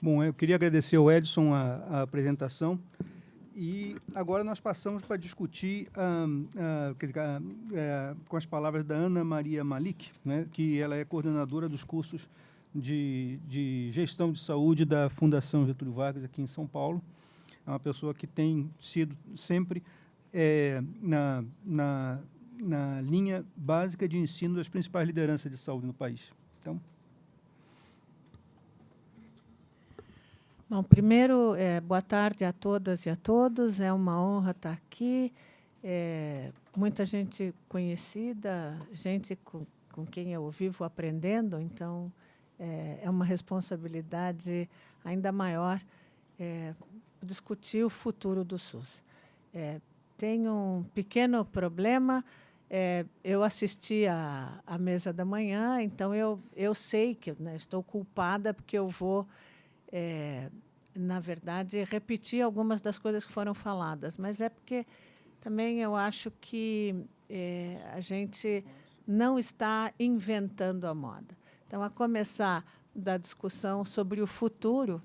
Bom, eu queria agradecer ao Edson a apresentação. E agora nós passamos para discutir com as palavras da Ana Maria Malik, né, que ela é coordenadora dos cursos de gestão de saúde da Fundação Getúlio Vargas aqui em São Paulo. É uma pessoa que tem sido sempre na linha básica de ensino das principais lideranças de saúde no país. Então, bom, primeiro, boa tarde a todas e a todos. É uma honra estar aqui. Muita gente conhecida, gente com quem eu vivo aprendendo, então é uma responsabilidade ainda maior discutir o futuro do SUS. Tenho um pequeno problema. Eu assisti à mesa da manhã, então eu sei que estou culpada porque eu vou na verdade, repetir algumas das coisas que foram faladas, mas é porque também eu acho que a gente não está inventando a moda. Então, a começar da discussão sobre o futuro,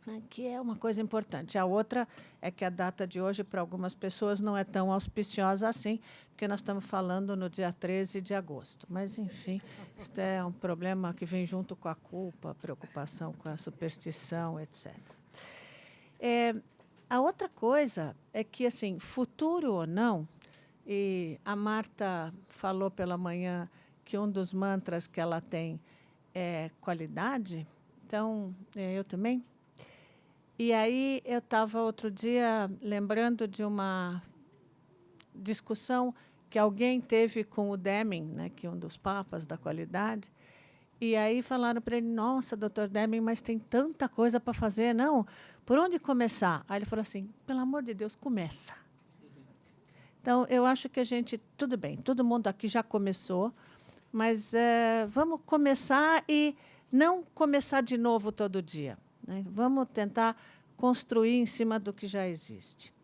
né, que é uma coisa importante. A outra é que a data de hoje, para algumas pessoas, não é tão auspiciosa assim, porque nós estamos falando no dia 13 de agosto. Mas, enfim, isso é um problema que vem junto com a culpa, a preocupação com a superstição, etc. A outra coisa é que, assim, futuro ou não, e a Marta falou pela manhã que um dos mantras que ela tem é qualidade, então, eu também. E aí eu estava outro dia lembrando de uma discussão que alguém teve com o Deming, né, que é um dos papas da qualidade, e aí falaram para ele: nossa, doutor Deming, mas tem tanta coisa para fazer, não? Por onde começar? Aí ele falou assim: pelo amor de Deus, começa. Então, eu acho que a gente, tudo bem, todo mundo aqui já começou, mas vamos começar e não começar de novo todo dia, né? Vamos tentar construir em cima do que já existe.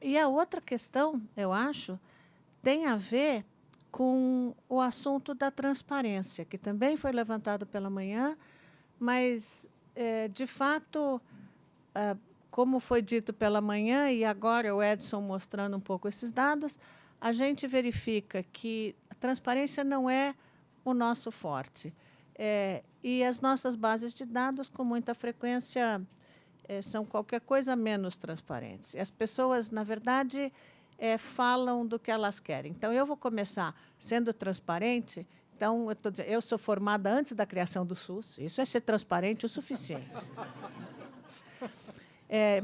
E a outra questão, eu acho, tem a ver com o assunto da transparência, que também foi levantado pela manhã, mas, de fato, como foi dito pela manhã, e agora o Edson mostrando um pouco esses dados, a gente verifica que a transparência não é o nosso forte. E as nossas bases de dados, com muita frequência, são qualquer coisa menos transparentes. E as pessoas, na verdade, falam do que elas querem. Então, eu vou começar sendo transparente. Então, eu sou formada antes da criação do SUS. Isso é ser transparente o suficiente.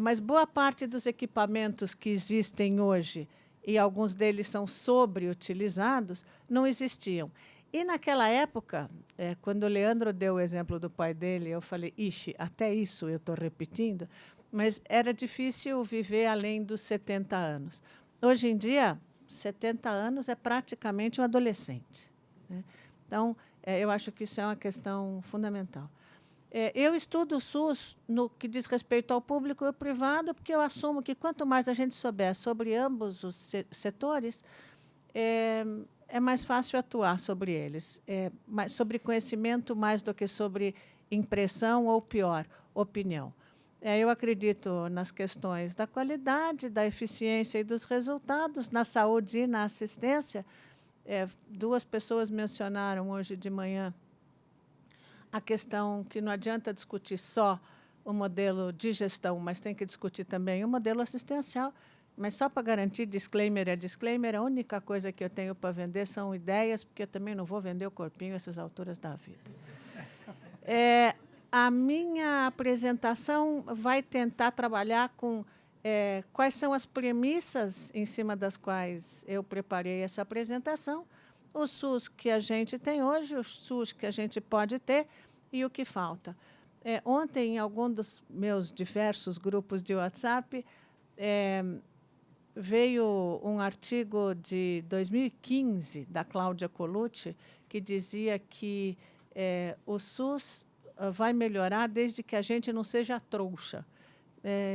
Mas boa parte dos equipamentos que existem hoje, e alguns deles são sobreutilizados, não existiam. E, naquela época, quando o Leandro deu o exemplo do pai dele, eu falei: ixi, até isso eu estou repetindo, mas era difícil viver além dos 70 anos. Hoje em dia, 70 anos é praticamente um adolescente, né? Então, eu acho que isso é uma questão fundamental. Eu estudo o SUS no que diz respeito ao público e ao privado, porque eu assumo que quanto mais a gente souber sobre ambos os setores, é mais fácil atuar sobre eles. Sobre conhecimento mais do que sobre impressão ou, pior, opinião. Eu acredito nas questões da qualidade, da eficiência e dos resultados, na saúde e na assistência. Duas pessoas mencionaram hoje de manhã a questão que não adianta discutir só o modelo de gestão, mas tem que discutir também o modelo assistencial. Mas só para garantir, disclaimer é disclaimer, a única coisa que eu tenho para vender são ideias, porque eu também não vou vender o corpinho a essas alturas da vida. A minha apresentação vai tentar trabalhar com quais são as premissas em cima das quais eu preparei essa apresentação, o SUS que a gente tem hoje, o SUS que a gente pode ter e o que falta. Ontem, em algum dos meus diversos grupos de WhatsApp, veio um artigo de 2015, da Cláudia Colucci, que dizia que o SUS vai melhorar desde que a gente não seja trouxa.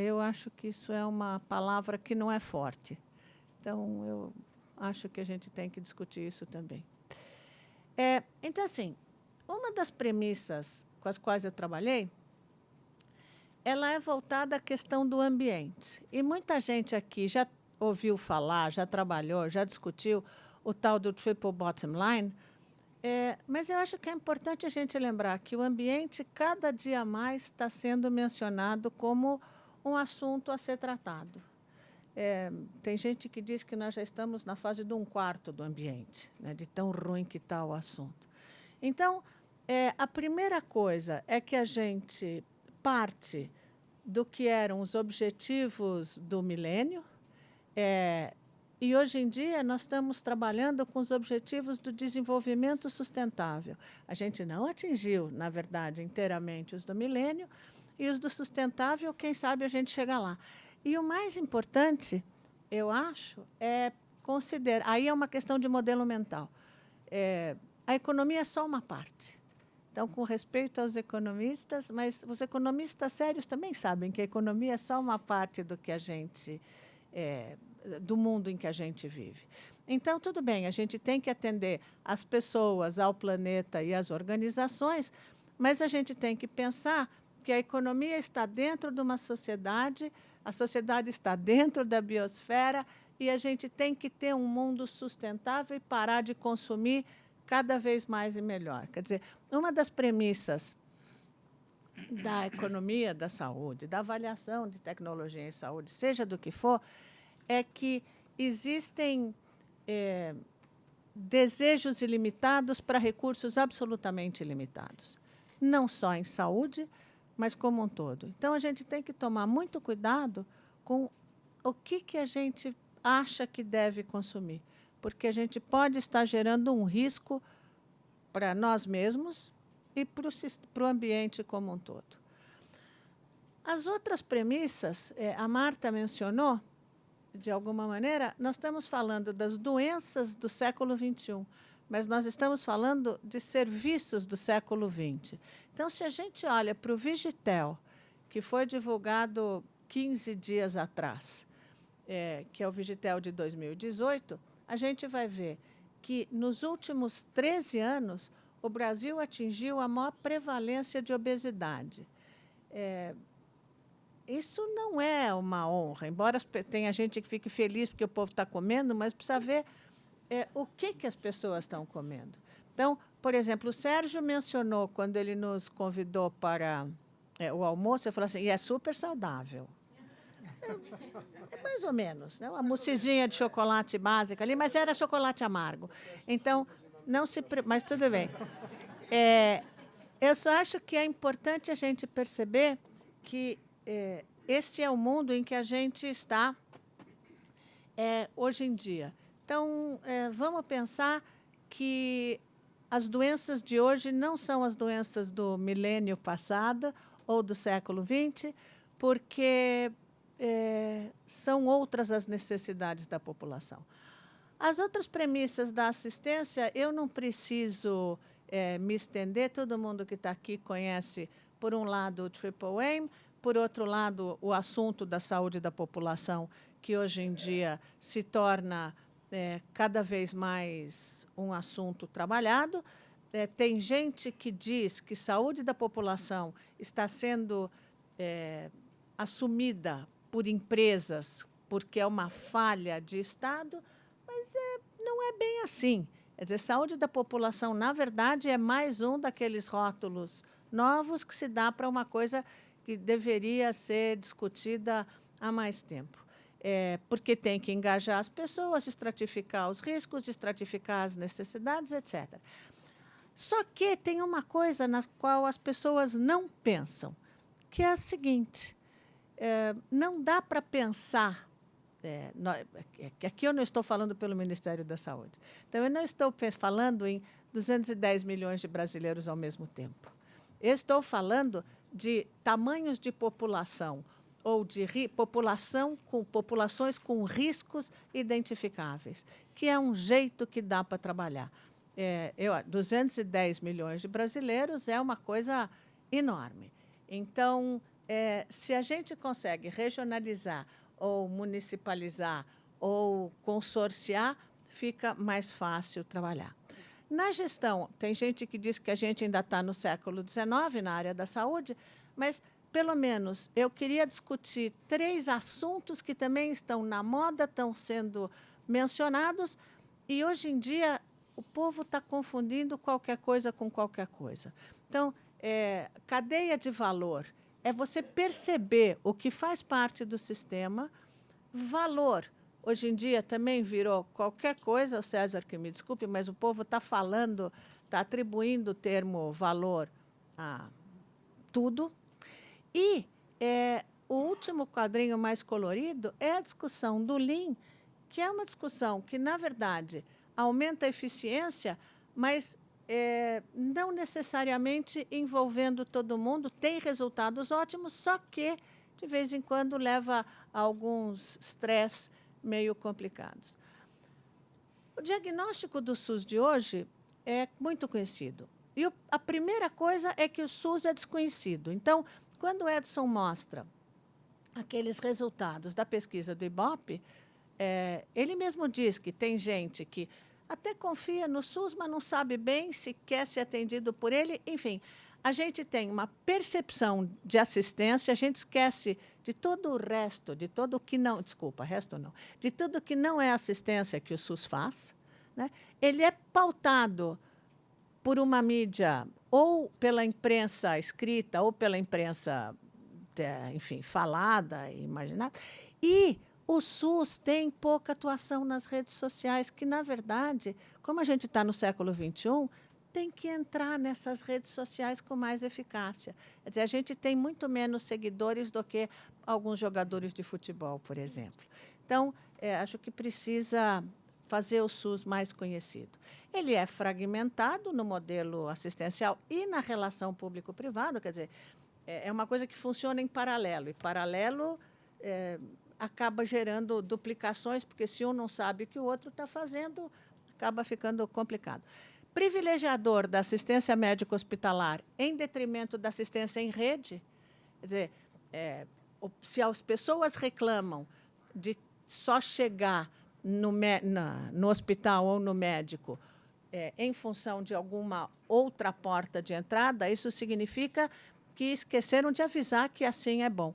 Eu acho que isso é uma palavra que não é forte. Então, eu acho que a gente tem que discutir isso também. Então, assim, uma das premissas com as quais eu trabalhei, ela é voltada à questão do ambiente. E muita gente aqui já ouviu falar, já trabalhou, já discutiu o tal do triple bottom line, mas eu acho que é importante a gente lembrar que o ambiente, cada dia mais, está sendo mencionado como um assunto a ser tratado. Tem gente que diz que nós já estamos na fase de 1/4 do ambiente, né, de tão ruim que está o assunto. Então, a primeira coisa é que a gente parte do que eram os objetivos do milênio, e hoje em dia nós estamos trabalhando com os objetivos do desenvolvimento sustentável. A gente não atingiu, na verdade, inteiramente os do milênio, e os do sustentável, quem sabe a gente chega lá. E o mais importante, eu acho, é considerar. Aí é uma questão de modelo mental. A economia é só uma parte. Então, com respeito aos economistas, mas os economistas sérios também sabem que a economia é só uma parte do que a gente, do mundo em que a gente vive. Então, tudo bem, a gente tem que atender as pessoas, ao planeta e às organizações, mas a gente tem que pensar que a economia está dentro de uma sociedade, a sociedade está dentro da biosfera, e a gente tem que ter um mundo sustentável e parar de consumir cada vez mais e melhor. Quer dizer, uma das premissas da economia da saúde, da avaliação de tecnologia em saúde, seja do que for, é que existem desejos ilimitados para recursos absolutamente ilimitados. Não só em saúde, mas como um todo. Então, a gente tem que tomar muito cuidado com o que a gente acha que deve consumir, porque a gente pode estar gerando um risco para nós mesmos e para o ambiente como um todo. As outras premissas, a Marta mencionou, de alguma maneira, nós estamos falando das doenças do século XXI, mas nós estamos falando de serviços do século XX. Então, se a gente olha para o Vigitel, que foi divulgado 15 dias atrás, que é o Vigitel de 2018, a gente vai ver que, nos últimos 13 anos, o Brasil atingiu a maior prevalência de obesidade. Isso não é uma honra, embora tenha gente que fique feliz porque o povo está comendo, mas precisa ver o que as pessoas estão comendo. Então, por exemplo, o Sérgio mencionou, quando ele nos convidou para o almoço, ele falou assim, e é super saudável. É mais ou menos, né? Uma moussezinha de chocolate básica ali, mas era chocolate amargo. Então, não se... Mas tudo bem. Eu só acho que é importante a gente perceber que este é o mundo em que a gente está hoje em dia. Então, vamos pensar que as doenças de hoje não são as doenças do milênio passado ou do século XX, porque são outras as necessidades da população. As outras premissas da assistência, eu não preciso me estender, todo mundo que está aqui conhece, por um lado, o Triple Aim, por outro lado, o assunto da saúde da população, que hoje em dia se torna cada vez mais um assunto trabalhado. Tem gente que diz que saúde da população está sendo assumida por empresas porque é uma falha de Estado, mas não é bem assim. Quer dizer, saúde da população, na verdade, é mais um daqueles rótulos novos que se dá para uma coisa que deveria ser discutida há mais tempo. Porque tem que engajar as pessoas, estratificar os riscos, estratificar as necessidades, etc. Só que tem uma coisa na qual as pessoas não pensam, que é a seguinte, não dá para pensar, aqui eu não estou falando pelo Ministério da Saúde, então eu não estou falando em 210 milhões de brasileiros ao mesmo tempo. Eu estou falando de tamanhos de população, ou de populações com riscos identificáveis, que é um jeito que dá para trabalhar. 210 milhões de brasileiros é uma coisa enorme. Então, se a gente consegue regionalizar, ou municipalizar, ou consorciar, fica mais fácil trabalhar. Na gestão, tem gente que diz que a gente ainda está no século XIX na área da saúde, mas, pelo menos, eu queria discutir 3 assuntos que também estão na moda, estão sendo mencionados, e, hoje em dia, o povo está confundindo qualquer coisa com qualquer coisa. Então, cadeia de valor é você perceber o que faz parte do sistema. Valor, hoje em dia, também virou qualquer coisa. O César, que me desculpe, mas o povo está falando, está atribuindo o termo valor a tudo. E o último quadrinho mais colorido é a discussão do Lean, que é uma discussão que, na verdade, aumenta a eficiência, mas não necessariamente envolvendo todo mundo, tem resultados ótimos, só que, de vez em quando, leva a alguns estresse meio complicados. O diagnóstico do SUS de hoje é muito conhecido. E a primeira coisa é que o SUS é desconhecido. Então, quando o Edson mostra aqueles resultados da pesquisa do Ibope, ele mesmo diz que tem gente que até confia no SUS, mas não sabe bem se quer ser atendido por ele. Enfim, a gente tem uma percepção de assistência, a gente esquece de todo o resto, de todo o que não... Desculpa, resto não. De tudo que não é assistência que o SUS faz, né? Ele é pautado por uma mídia, ou pela imprensa escrita, ou pela imprensa, enfim, falada, imaginada. E o SUS tem pouca atuação nas redes sociais, que, na verdade, como a gente está no século XXI, tem que entrar nessas redes sociais com mais eficácia. Quer dizer, a gente tem muito menos seguidores do que alguns jogadores de futebol, por exemplo. Então, acho que precisa fazer o SUS mais conhecido. Ele é fragmentado no modelo assistencial e na relação público-privado, quer dizer, é uma coisa que funciona em paralelo, e paralelo acaba gerando duplicações, porque se um não sabe o que o outro está fazendo, acaba ficando complicado. Privilegiador da assistência médica hospitalar em detrimento da assistência em rede, quer dizer, se as pessoas reclamam de só chegar no hospital ou no médico em função de alguma outra porta de entrada, isso significa que esqueceram de avisar que assim é bom.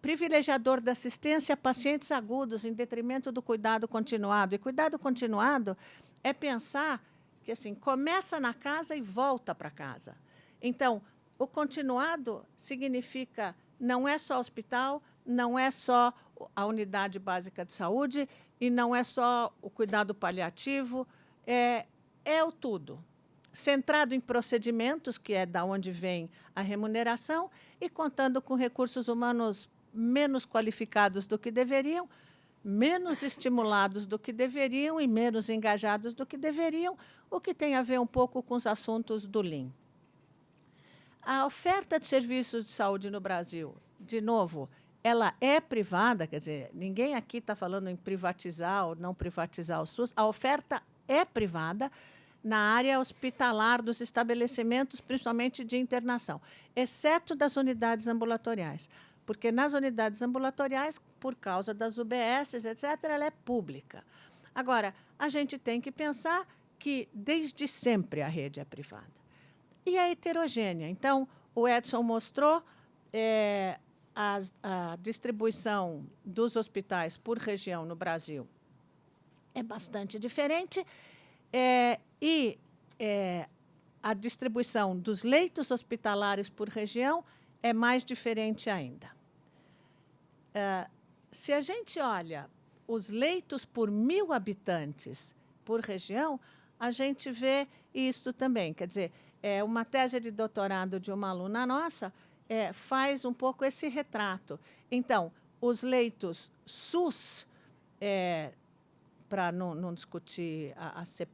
Privilegiador da assistência a pacientes agudos em detrimento do cuidado continuado. E cuidado continuado é pensar que assim, começa na casa e volta para casa. Então, o continuado significa não é só hospital, não é só a unidade básica de saúde e não é só o cuidado paliativo, é o tudo. Centrado em procedimentos, que é da onde vem a remuneração, e contando com recursos humanos menos qualificados do que deveriam, menos estimulados do que deveriam e menos engajados do que deveriam, o que tem a ver um pouco com os assuntos do Lean. A oferta de serviços de saúde no Brasil, de novo, ela é privada, quer dizer, ninguém aqui está falando em privatizar ou não privatizar o SUS, a oferta é privada na área hospitalar dos estabelecimentos, principalmente de internação, exceto das unidades ambulatoriais. Porque nas unidades ambulatoriais, por causa das UBSs, etc., ela é pública. Agora, a gente tem que pensar que, desde sempre, a rede é privada. E é heterogênea. Então, o Edson mostrou a distribuição dos hospitais por região no Brasil é bastante diferente, e a distribuição dos leitos hospitalares por região é mais diferente ainda. Se a gente olha os leitos por 1.000 habitantes por região, a gente vê isso também. Quer dizer, uma tese de doutorado de uma aluna nossa faz um pouco esse retrato. Então, os leitos SUS, para não discutir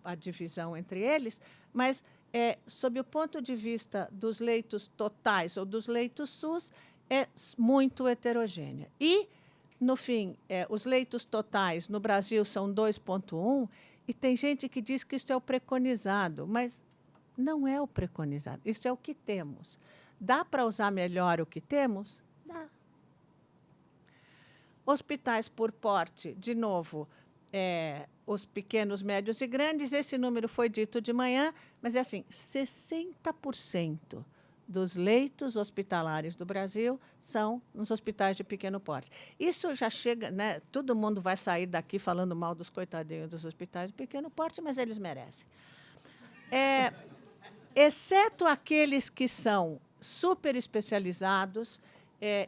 a divisão entre eles, mas, sob o ponto de vista dos leitos totais ou dos leitos SUS, é muito heterogênea. E, no fim, os leitos totais no Brasil são 2,1, e tem gente que diz que isso é o preconizado, mas não é o preconizado, isso é o que temos. Dá para usar melhor o que temos? Dá. Hospitais por porte, de novo, os pequenos, médios e grandes, esse número foi dito de manhã, mas é assim, 60% dos leitos hospitalares do Brasil são nos hospitais de pequeno porte. Isso já chega, né? Todo mundo vai sair daqui falando mal dos coitadinhos dos hospitais de pequeno porte, mas eles merecem. Exceto aqueles que são super especializados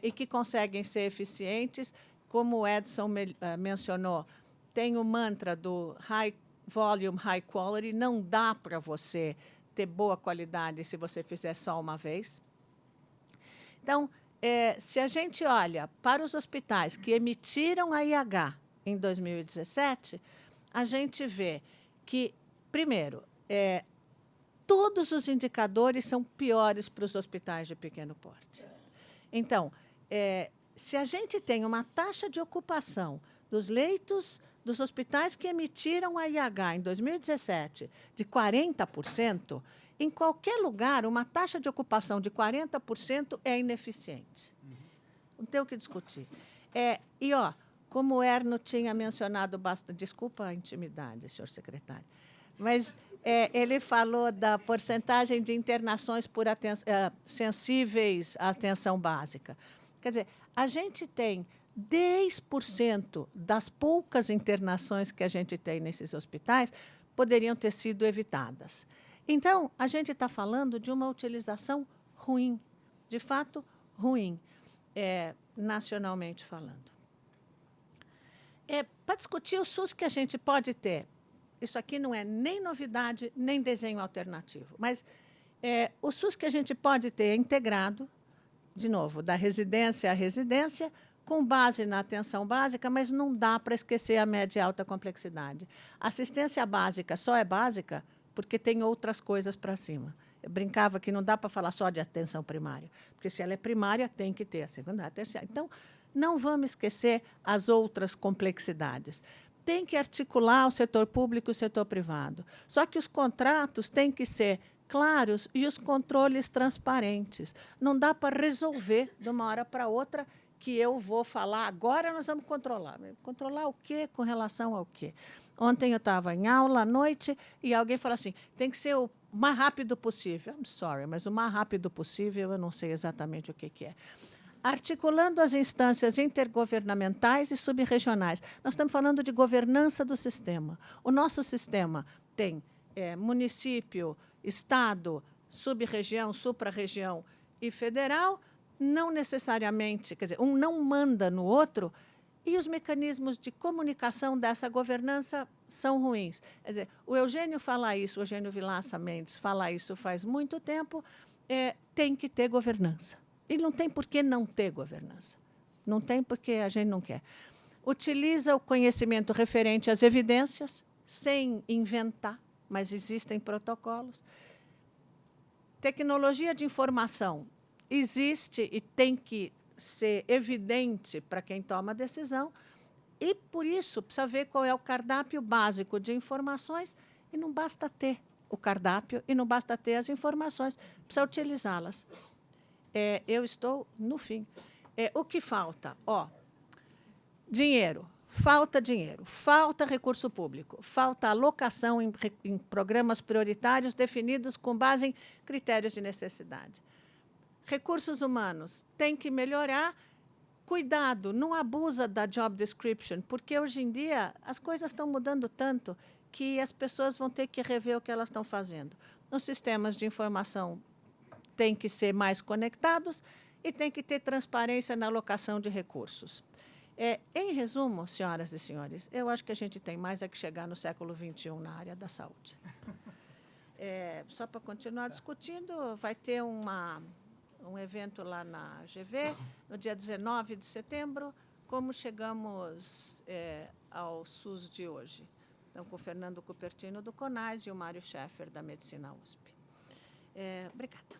e que conseguem ser eficientes, como o Edson mencionou, tem o mantra do high volume, high quality, não dá para você ter boa qualidade se você fizer só uma vez. Então, se a gente olha para os hospitais que emitiram a IH em 2017, a gente vê que, primeiro, todos os indicadores são piores para os hospitais de pequeno porte. Então, se a gente tem uma taxa de ocupação dos leitos dos hospitais que emitiram a IH em 2017 de 40%, em qualquer lugar, uma taxa de ocupação de 40% é ineficiente. Não tem o que discutir. Como o Erno tinha mencionado bastante, desculpa a intimidade, senhor secretário, mas ele falou da porcentagem de internações por sensíveis à atenção básica. Quer dizer, a gente tem 10% das poucas internações que a gente tem nesses hospitais poderiam ter sido evitadas. Então, a gente está falando de uma utilização ruim, de fato ruim, nacionalmente falando. Para discutir o SUS que a gente pode ter, isso aqui não é nem novidade, nem desenho alternativo, mas o SUS que a gente pode ter é integrado, de novo, da residência à residência, com base na atenção básica, mas não dá para esquecer a média e alta complexidade. A assistência básica só é básica porque tem outras coisas para cima. Eu brincava que não dá para falar só de atenção primária, porque se ela é primária, tem que ter a secundária, a terciária. Então, não vamos esquecer as outras complexidades. Tem que articular o setor público e o setor privado. Só que os contratos têm que ser claros e os controles transparentes. Não dá para resolver de uma hora para outra que eu vou falar, agora nós vamos controlar. Controlar o quê? Com relação ao quê? Ontem eu estava em aula à noite e alguém falou assim, tem que ser o mais rápido possível. I'm sorry, mas o mais rápido possível eu não sei exatamente o que é. Articulando as instâncias intergovernamentais e subregionais. Nós estamos falando de governança do sistema. O nosso sistema tem município, estado, sub-região, supra-região e federal, não necessariamente, quer dizer, um não manda no outro, e os mecanismos de comunicação dessa governança são ruins. Quer dizer, o Eugênio fala isso, o Eugênio Vilaça Mendes fala isso faz muito tempo, tem que ter governança. E não tem por que não ter governança. Não tem porque a gente não quer. Utiliza o conhecimento referente às evidências, sem inventar, mas existem protocolos. Tecnologia de informação existe e tem que ser evidente para quem toma a decisão, e, por isso, precisa ver qual é o cardápio básico de informações, e não basta ter o cardápio e não basta ter as informações, precisa utilizá-las. Eu estou no fim. O que falta? Dinheiro. Falta dinheiro, falta recurso público, falta alocação em programas prioritários definidos com base em critérios de necessidade. Recursos humanos tem que melhorar. Cuidado, não abusa da job description, porque hoje em dia as coisas estão mudando tanto que as pessoas vão ter que rever o que elas estão fazendo. Os sistemas de informação têm que ser mais conectados e tem que ter transparência na alocação de recursos. Em resumo, senhoras e senhores, eu acho que a gente tem mais que chegar no século XXI na área da saúde. Só para continuar discutindo, vai ter um evento lá na GV, no dia 19 de setembro, como chegamos ao SUS de hoje. Então, com o Fernando Cupertino, do CONAS, e o Mário Scheffer, da Medicina USP. Obrigada.